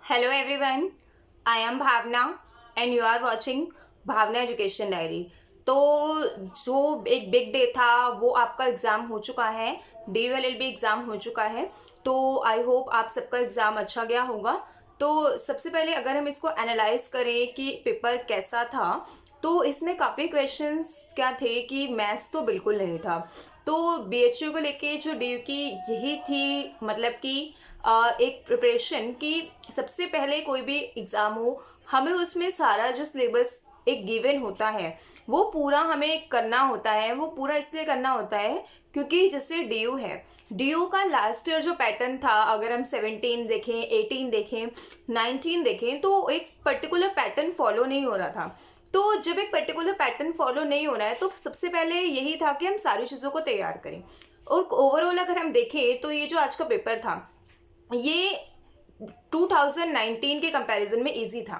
Hello everyone, I am Bhavna and you are watching Bhavna education diary. तो जो एक big day था वो आपका एग्ज़ाम हो चुका है, DULLB एग्ज़ाम हो चुका है। तो आई होप आप सबका एग्ज़ाम अच्छा गया होगा। तो सबसे पहले अगर हम इसको एनालाइज करें कि पेपर कैसा था, तो इसमें काफ़ी क्वेश्चंस क्या थे कि मैथ्स तो बिल्कुल नहीं था। तो BHU को लेके जो DU की यही थी, मतलब कि एक प्रिपरेशन कि सबसे पहले कोई भी एग्ज़ाम हो, हमें उसमें सारा जो सिलेबस एक गिवन होता है वो पूरा हमें करना होता है। वो पूरा इसलिए करना होता है क्योंकि जैसे DU है, DU का लास्ट ईयर जो पैटर्न था, अगर हम 17 देखें, 18 देखें, 19 देखें, तो एक पर्टिकुलर पैटर्न फॉलो नहीं हो रहा था। तो जब एक पर्टिकुलर पैटर्न फॉलो नहीं हो रहा है तो सबसे पहले यही था कि हम सारी चीज़ों को तैयार करें। और ओवरऑल अगर हम देखें तो ये जो आज का पेपर था ये 2019 के कंपैरिजन में इजी था,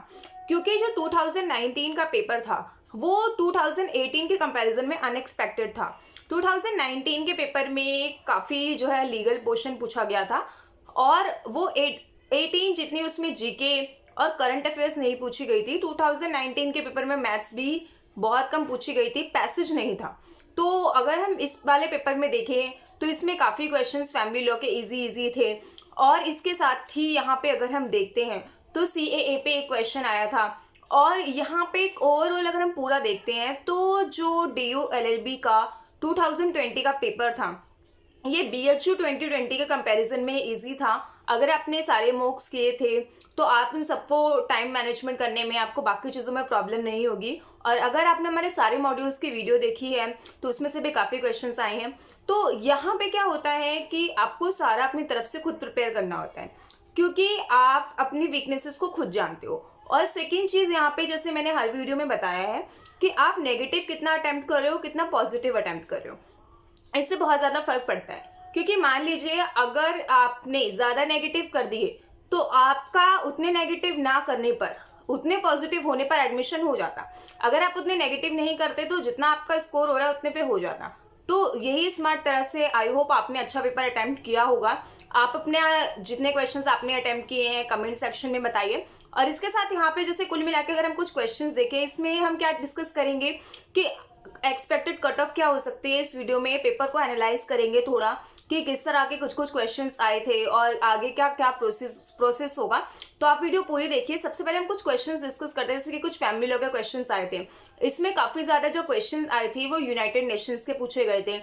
क्योंकि जो 2019 का पेपर था वो 2018 के कंपैरिजन में अनएक्सपेक्टेड था। 2019 के पेपर में काफ़ी जो है लीगल पोर्शन पूछा गया था, और वो 18 जितनी उसमें जीके और करंट अफेयर्स नहीं पूछी गई थी। 2019 के पेपर में मैथ्स भी बहुत कम पूछी गई थी, पैसेज नहीं था। तो अगर हम इस वाले पेपर में देखें तो इसमें काफ़ी क्वेश्चंस फैमिली लॉ के इजी थे। और इसके साथ ही यहाँ पे अगर हम देखते हैं तो CAA पे एक क्वेश्चन आया था। और यहाँ पे ओवरऑल अगर हम पूरा देखते हैं तो जो DULLB का 2020 का पेपर था ये BHU 2020 के कंपैरिजन में इजी था। अगर आपने सारे मॉक्स किए थे तो आप उन सबको टाइम मैनेजमेंट करने में आपको बाकी चीज़ों में प्रॉब्लम नहीं होगी। और अगर आपने हमारे सारे मॉड्यूल्स की वीडियो देखी है तो उसमें से भी काफ़ी क्वेश्चंस आए हैं। तो यहाँ पे क्या होता है कि आपको सारा अपनी तरफ से खुद प्रिपेयर करना होता है, क्योंकि आप अपनी वीकनेसेस को खुद जानते हो। और सेकेंड चीज़ यहाँ पे, जैसे मैंने हर वीडियो में बताया है कि आप नेगेटिव कितना अटैम्प्ट कर रहे हो, कितना पॉजिटिव अटैम्प्ट कर रहे हो, इससे बहुत ज़्यादा फर्क पड़ता है। क्योंकि मान लीजिए अगर आपने ज़्यादा नेगेटिव कर दिए तो आपका उतने नेगेटिव ना करने पर, उतने पॉजिटिव होने पर एडमिशन हो जाता। अगर आप उतने नेगेटिव नहीं करते तो जितना आपका स्कोर हो रहा है उतने पे हो जाता। तो यही स्मार्ट तरह से, आई होप आपने अच्छा पेपर अटेम्प्ट किया होगा। आप अपने जितने क्वेश्चंस आपने अटेम्प्ट किए हैं कमेंट सेक्शन में बताइए। और इसके साथ यहाँ पे जैसे कुल मिला के अगर हम कुछ क्वेश्चंस देखें, इसमें हम क्या डिस्कस करेंगे कि एक्सपेक्टेड कट ऑफ क्या हो सकती है। इस वीडियो में पेपर को एनालाइज करेंगे थोड़ा कि किस तरह के कुछ क्वेश्चंस आए थे और आगे क्या क्या प्रोसेस होगा। तो आप वीडियो पूरी देखिए। सबसे पहले हम कुछ क्वेश्चंस डिस्कस करते हैं, जैसे कि कुछ फैमिली लॉ के क्वेश्चंस आए थे। इसमें काफ़ी ज़्यादा जो क्वेश्चंस आए थे वो यूनाइटेड नेशंस के पूछे गए थे।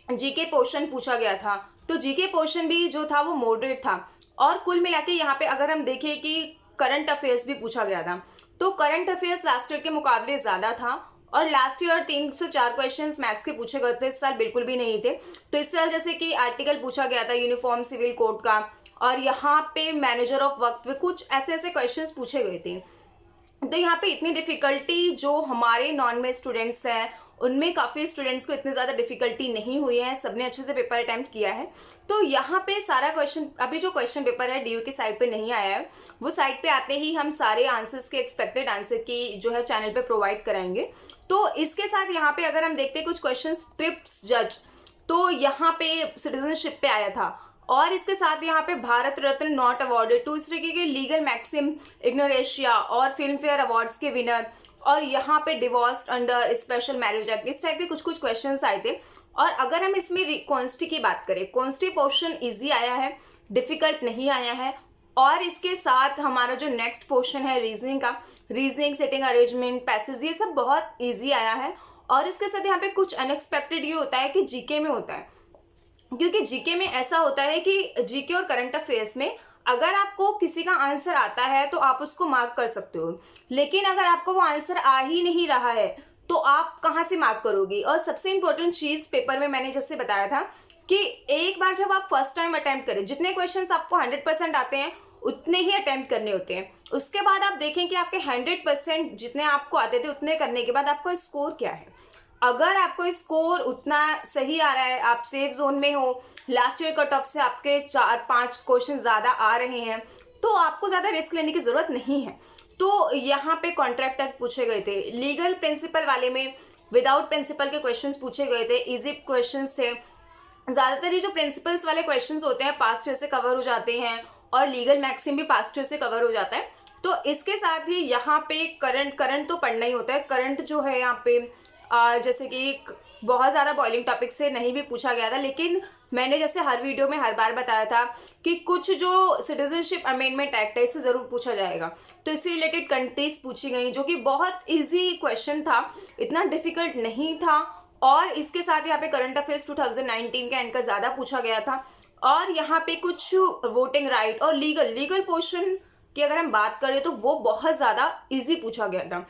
जीके पोर्शन पूछा गया था, तो जीके पोर्शन भी जो था वो मॉडरेट था। और कुल मिला के यहाँ पे अगर हम देखें कि करंट अफेयर्स भी पूछा गया था, तो करंट अफेयर्स लास्ट ईयर के मुकाबले ज़्यादा था। और लास्ट ईयर 3 से 4 क्वेश्चंस मैथ्स के पूछे गए थे, इस साल बिल्कुल भी नहीं थे। तो इस साल जैसे कि आर्टिकल पूछा गया था यूनिफॉर्म सिविल कोड का, और यहाँ पे मैनेजर ऑफ वक्त में कुछ ऐसे ऐसे क्वेश्चंस पूछे गए थे। तो यहाँ पे इतनी डिफिकल्टी जो हमारे नॉन में स्टूडेंट्स हैं उनमें काफ़ी स्टूडेंट्स को इतनी ज़्यादा डिफिकल्टी नहीं हुई है, सबने अच्छे से पेपर अटेम्प्ट किया है। तो यहाँ पे सारा क्वेश्चन, अभी जो क्वेश्चन पेपर है DU की साइड पे नहीं आया है, वो साइड पे आते ही हम सारे आंसर्स के एक्सपेक्टेड आंसर की जो है चैनल पे प्रोवाइड कराएंगे। तो इसके साथ यहाँ पे अगर हम देखते हैं कुछ क्वेश्चन ट्रिप्स जज, तो यहाँ पे सिटीजनशिप पे आया था। और इसके साथ यहाँ पे Bharat Ratna not awarded to, इस तरीके के लीगल मैक्सिम इग्नोरेशिया और फिल्म फेयर अवार्ड्स के विनर, और यहाँ पे divorce under special marriage act, इस टाइप के कुछ क्वेश्चंस आए थे। और अगर हम इसमें कॉन्स्टी की बात करें, कॉन्स्टी पोर्शन इजी आया है, डिफिकल्ट नहीं आया है। और इसके साथ हमारा जो नेक्स्ट पोर्शन है रीजनिंग का, रीजनिंग, सेटिंग अरेंजमेंट, पैसेज, ये सब बहुत ईजी आया है। और इसके साथ यहाँ पे कुछ अनएक्सपेक्टेड ये होता है कि जीके में होता है, क्योंकि जीके में ऐसा होता है कि जीके और करंट अफेयर्स में अगर आपको किसी का आंसर आता है तो आप उसको मार्क कर सकते हो, लेकिन अगर आपको वो आंसर आ ही नहीं रहा है तो आप कहाँ से मार्क करोगी। और सबसे इंपॉर्टेंट चीज़ पेपर में मैंने जैसे बताया था कि एक बार जब आप फर्स्ट टाइम अटेम्प्ट करें, जितने क्वेश्चंस आपको 100% आते हैं उतने ही अटेम्प्ट करने होते हैं। उसके बाद आप देखें कि आपके 100% जितने आपको आते थे उतने करने के बाद आपका स्कोर क्या है। अगर आपको स्कोर उतना सही आ रहा है, आप सेफ जोन में हो, लास्ट ईयर कट ऑफ से आपके 4-5 क्वेश्चन ज़्यादा आ रहे हैं, तो आपको ज़्यादा रिस्क लेने की ज़रूरत नहीं है। तो यहाँ पे कॉन्ट्रैक्ट एक्ट पूछे गए थे, लीगल प्रिंसिपल वाले में विदाउट प्रिंसिपल के क्वेश्चंस पूछे गए थे, इजी क्वेश्चंस थे। ज़्यादातर ये जो प्रिंसिपल्स वाले क्वेश्चंस होते हैं पास्ट ईयर से कवर हो जाते हैं और लीगल मैक्सिम भी पास्ट ईयर से कवर हो जाता है। तो इसके साथ ही यहाँ पे करंट तो पढ़ना ही होता है। करंट जो है यहाँ पे जैसे कि बहुत ज़्यादा बॉइलिंग टॉपिक से नहीं भी पूछा गया था, लेकिन मैंने जैसे हर वीडियो में हर बार बताया था कि कुछ जो सिटीजनशिप अमेंडमेंट एक्ट है इससे ज़रूर पूछा जाएगा। तो इससे रिलेटेड कंट्रीज पूछी गई, जो कि बहुत इजी क्वेश्चन था, इतना डिफिकल्ट नहीं था। और इसके साथ यहाँ पे करंट अफेयर्स 2019 का इनका ज़्यादा पूछा गया था। और यहाँ पे कुछ वोटिंग राइट और लीगल पोर्शन की अगर हम बात करें तो वो बहुत ज़्यादा इजी पूछा गया था।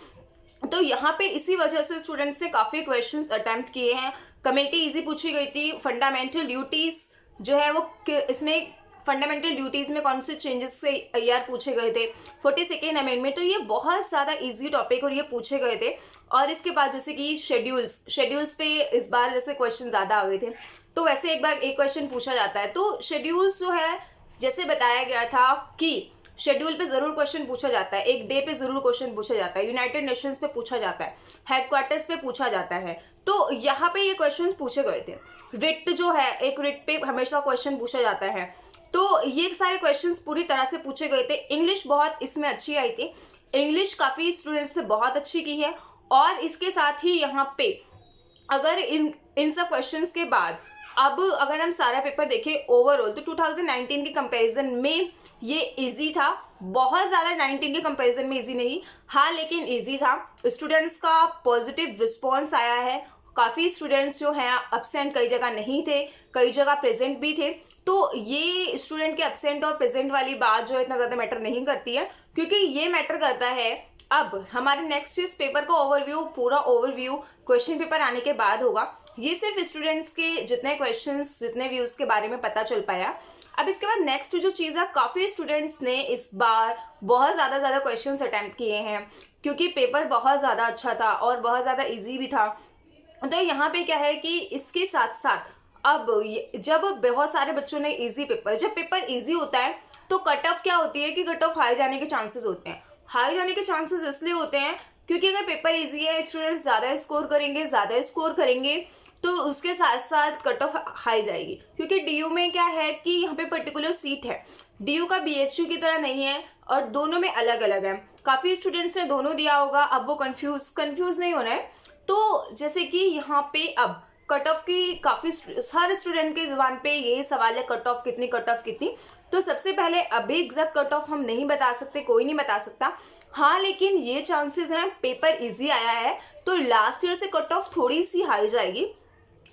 तो यहाँ पे इसी वजह से स्टूडेंट्स ने काफ़ी क्वेश्चंस अटेम्प्ट किए हैं। कमेटी इजी पूछी गई थी। फंडामेंटल ड्यूटीज़ जो है वो इसमें फंडामेंटल ड्यूटीज़ में कौन से चेंजेस से यार पूछे गए थे, 42nd अमेंडमेंट। तो ये बहुत ज़्यादा इजी टॉपिक और ये पूछे गए थे। और इसके बाद जैसे कि शेड्यूल्स पे इस बार जैसे क्वेश्चन ज़्यादा आ गए थे, तो वैसे एक बार एक क्वेश्चन पूछा जाता है। तो शेड्यूल्स जो है जैसे बताया गया था कि शेड्यूल पे जरूर क्वेश्चन पूछा जाता है, एक डे पे जरूर क्वेश्चन पूछा जाता है, यूनाइटेड नेशंस पे पूछा जाता है, हेडक्वार्टर्स पे पूछा जाता है। तो यहाँ पे ये क्वेश्चन पूछे गए थे। रिट जो है, एक रिट पे हमेशा क्वेश्चन पूछा जाता है। तो ये सारे क्वेश्चंस पूरी तरह से पूछे गए थे। इंग्लिश बहुत इसमें अच्छी आई थी, इंग्लिश काफ़ी स्टूडेंट्स से बहुत अच्छी की है। और इसके साथ ही यहाँ पे अगर इन सब क्वेश्चंस के बाद अब अगर हम सारा पेपर देखें ओवरऑल, तो 2019 के कंपैरिजन में ये इजी था। बहुत ज़्यादा 19 के कंपैरिजन में इजी नहीं, हाँ, लेकिन इजी था। स्टूडेंट्स का पॉजिटिव रिस्पॉन्स आया है। काफ़ी स्टूडेंट्स जो हैं अब्सेंट कई जगह नहीं थे, कई जगह प्रेजेंट भी थे। तो ये स्टूडेंट के अब्सेंट और प्रेजेंट वाली बात जो है इतना ज़्यादा मैटर नहीं करती है, क्योंकि ये मैटर करता है अब हमारे नेक्स्ट इस पेपर का ओवरव्यू, पूरा ओवरव्यू क्वेश्चन पेपर आने के बाद होगा। ये सिर्फ स्टूडेंट्स के जितने क्वेश्चंस, जितने व्यूज़ के बारे में पता चल पाया। अब इसके बाद नेक्स्ट जो चीज़ है, काफ़ी स्टूडेंट्स ने इस बार बहुत ज़्यादा क्वेश्चंस अटैम्प्ट किए हैं, क्योंकि पेपर बहुत ज़्यादा अच्छा था और बहुत ज़्यादा ईजी भी था। तो यहाँ पे क्या है कि इसके साथ साथ अब जब बहुत सारे बच्चों ने जब पेपर ईजी होता है तो कट ऑफ क्या होती है कि कट ऑफ हाई जाने के चांसेस होते हैं। हाई जाने के चांसेस इसलिए होते हैं क्योंकि अगर पेपर इजी है, स्टूडेंट्स ज़्यादा स्कोर करेंगे तो उसके साथ साथ कट ऑफ हाई जाएगी। क्योंकि डीयू में क्या है कि यहाँ पे पर्टिकुलर सीट है, डीयू का बीएचयू की तरह नहीं है और दोनों में अलग अलग है। काफ़ी स्टूडेंट्स ने दोनों दिया होगा, अब वो कंफ्यूज नहीं होना है। तो जैसे कि यहाँ पे अब कट ऑफ की काफ़ी हर स्टूडेंट के जुबान पे यही सवाल है, कट ऑफ कितनी। तो सबसे पहले अभी एग्जैक्ट कट ऑफ हम नहीं बता सकते, कोई नहीं बता सकता। हाँ, लेकिन ये चांसेस हैं, पेपर इजी आया है तो लास्ट ईयर से कट ऑफ थोड़ी सी हाई जाएगी,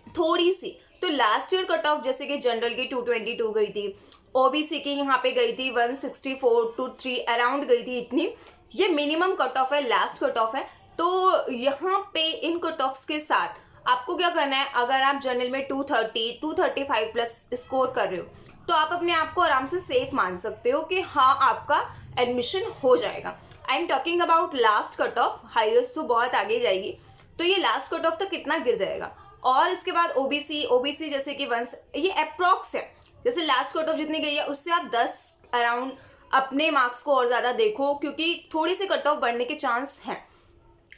थोड़ी सी। तो लास्ट ईयर कट ऑफ जैसे कि जनरल की 222 गई थी, ओबीसी की यहाँ पे गई थी 164 to 3 अराउंड गई थी, इतनी। ये मिनिमम कट ऑफ है, लास्ट कट ऑफ है। तो यहाँ पे इन कट ऑफ्स के साथ आपको क्या करना है, अगर आप जनरल में 230, 235 प्लस स्कोर कर रहे हो तो आप अपने आप को आराम से सेफ मान सकते हो कि हाँ, आपका एडमिशन हो जाएगा। I am talking about last cut off, highest तो बहुत आगे जाएगी। तो ये लास्ट कट ऑफ तक कितना गिर जाएगा। और इसके बाद ओबीसी जैसे कि ये अप्रॉक्स है, जैसे लास्ट कट ऑफ जितनी गई है उससे आप 10 अराउंड अपने मार्क्स को और ज़्यादा देखो, क्योंकि थोड़ी सी कट ऑफ बढ़ने के चांस हैं।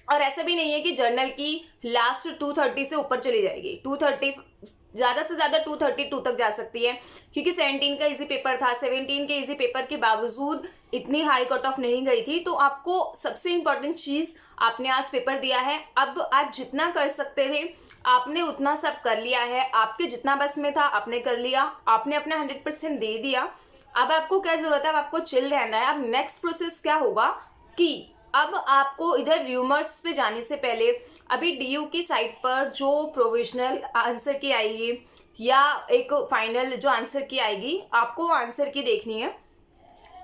और ऐसा भी नहीं है कि जर्नल की लास्ट 230 से ऊपर चली जाएगी, 230 ज़्यादा से ज़्यादा 232 तक जा सकती है, क्योंकि 17 का इजी पेपर था। 17 के इजी पेपर के बावजूद इतनी हाई कट ऑफ नहीं गई थी। तो आपको सबसे इम्पॉर्टेंट चीज़, आपने आज पेपर दिया है, अब आप जितना कर सकते थे आपने उतना सब कर लिया है। आपके जितना बस में था आपने कर लिया, आपने अपना 100% दे दिया। अब आपको क्या ज़रूरत है, अब आपको चिल रहना है। अब नेक्स्ट प्रोसेस क्या होगा कि अब आपको इधर र्यूमर्स पे जाने से पहले अभी डीयू की साइट पर जो प्रोविजनल आंसर की आएगी या एक फाइनल जो आंसर की आएगी, आपको आंसर की देखनी है।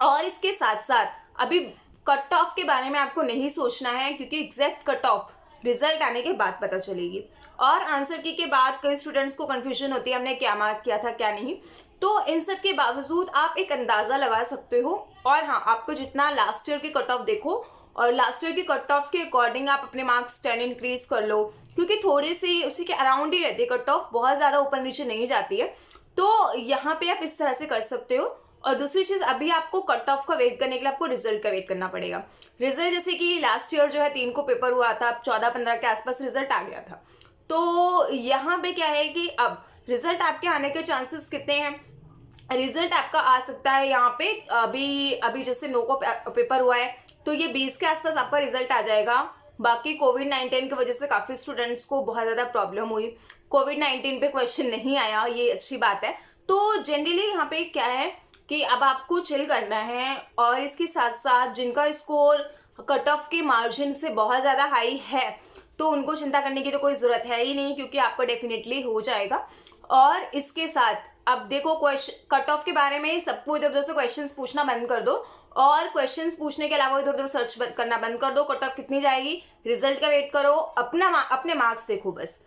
और इसके साथ साथ अभी कट ऑफ के बारे में आपको नहीं सोचना है, क्योंकि एग्जैक्ट कट ऑफ रिजल्ट आने के बाद पता चलेगी। और आंसर की के बाद कई स्टूडेंट्स को कन्फ्यूजन होती है, हमने क्या मार्क किया था क्या नहीं। तो इन सब के बावजूद आप एक अंदाज़ा लगा सकते हो। और हाँ, आपको जितना लास्ट ईयर की कट ऑफ देखो और लास्ट ईयर की कट ऑफ के अकॉर्डिंग आप अपने मार्क्स 10 इंक्रीज कर लो, क्योंकि थोड़ी सी उसी के अराउंड ही रहती है कट ऑफ, बहुत ज़्यादा ऊपर नीचे नहीं जाती है। तो यहाँ पे आप इस तरह से कर सकते हो। और दूसरी चीज़, अभी आपको कट ऑफ का वेट करने के लिए आपको रिजल्ट का वेट करना पड़ेगा। रिजल्ट जैसे कि लास्ट ईयर जो है 3 को पेपर हुआ था, 14-15 के आसपास रिजल्ट आ गया था। तो यहाँ पे क्या है कि अब रिजल्ट आपके आने के चांसेस कितने हैं, रिजल्ट आपका आ सकता है यहाँ पे अभी अभी जैसे नो को पेपर हुआ है तो ये 20 के आसपास आपका रिजल्ट आ जाएगा। बाकी कोविड-19 की वजह से काफ़ी स्टूडेंट्स को बहुत ज़्यादा प्रॉब्लम हुई। कोविड-19 पे क्वेश्चन नहीं आया, ये अच्छी बात है। तो जनरली यहाँ पे क्या है कि अब आपको चिल करना है, और इसके साथ साथ जिनका स्कोर कट ऑफ के मार्जिन से बहुत ज़्यादा हाई है तो उनको चिंता करने की तो कोई ज़रूरत है ही नहीं, क्योंकि आपका डेफिनेटली हो जाएगा। और इसके साथ अब देखो क्वेश्चन कट ऑफ के बारे में सबको इधर उधर से क्वेश्चंस पूछना बंद कर दो, और क्वेश्चंस पूछने के अलावा इधर उधर सर्च करना बंद कर दो। कट ऑफ कितनी जाएगी, रिजल्ट का वेट करो, अपने मार्क्स देखो बस।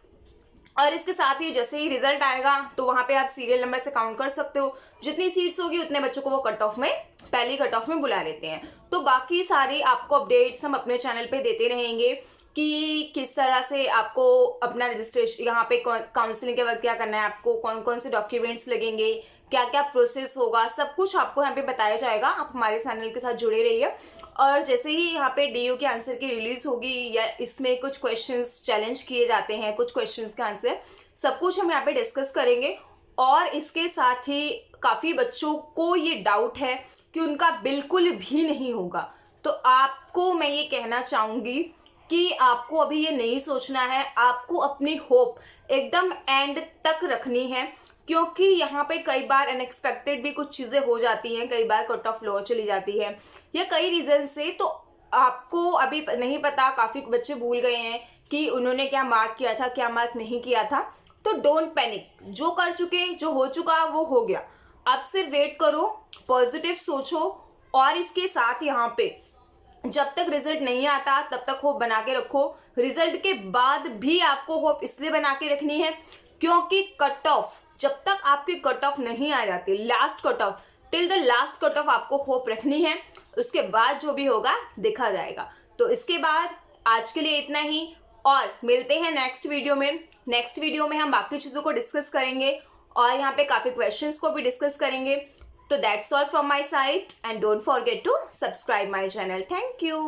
और इसके साथ ही जैसे ही रिजल्ट आएगा तो वहां पे आप सीरियल नंबर से काउंट कर सकते हो, जितनी सीट्स होगी उतने बच्चों को वो कट ऑफ में पहली कट ऑफ में बुला लेते हैं। तो बाकी सारे आपको अपडेट्स हम अपने चैनल पे देते रहेंगे कि किस तरह से आपको अपना रजिस्ट्रेशन यहाँ पे काउंसलिंग के वक्त क्या करना है, आपको कौन कौन से डॉक्यूमेंट्स लगेंगे, क्या क्या प्रोसेस होगा, सब कुछ आपको यहाँ पे बताया जाएगा। आप हमारे चैनल के साथ जुड़े रहिए। और जैसे ही यहाँ पे डीयू के आंसर की रिलीज होगी या इसमें कुछ क्वेश्चंस चैलेंज किए जाते हैं, कुछ क्वेश्चंस के आंसर, सब कुछ हम यहाँ पे डिस्कस करेंगे। और इसके साथ ही काफ़ी बच्चों को ये डाउट है कि उनका बिल्कुल भी नहीं होगा, तो आपको मैं ये कहना चाहूँगी कि आपको अभी ये नहीं सोचना है, आपको अपनी होप एकदम एंड तक रखनी है, क्योंकि यहाँ पे कई बार अनएक्सपेक्टेड भी कुछ चीज़ें हो जाती हैं, कई बार कट ऑफ लो चली जाती है या कई रीज़न से। तो आपको अभी नहीं पता, काफ़ी बच्चे भूल गए हैं कि उन्होंने क्या मार्क किया था, क्या मार्क नहीं किया था। तो डोंट पैनिक, जो कर चुके, जो हो चुका वो हो गया। आप सिर्फ वेट करो, पॉजिटिव सोचो। और इसके साथ यहाँ पे जब तक रिजल्ट नहीं आता तब तक होप बना के रखो। रिजल्ट के बाद भी आपको होप इसलिए बना के रखनी है क्योंकि कट ऑफ, जब तक आपकी कट ऑफ नहीं आ जाती, last cut off, till the last cut off आपको होप रखनी है। उसके बाद जो भी होगा देखा जाएगा। तो इसके बाद आज के लिए इतना ही, और मिलते हैं नेक्स्ट वीडियो में। नेक्स्ट वीडियो में हम बाकी चीज़ों को डिस्कस करेंगे और यहाँ पे काफ़ी क्वेश्चंस को भी डिस्कस करेंगे। So that's all from my side, and don't forget to subscribe my channel. Thank you.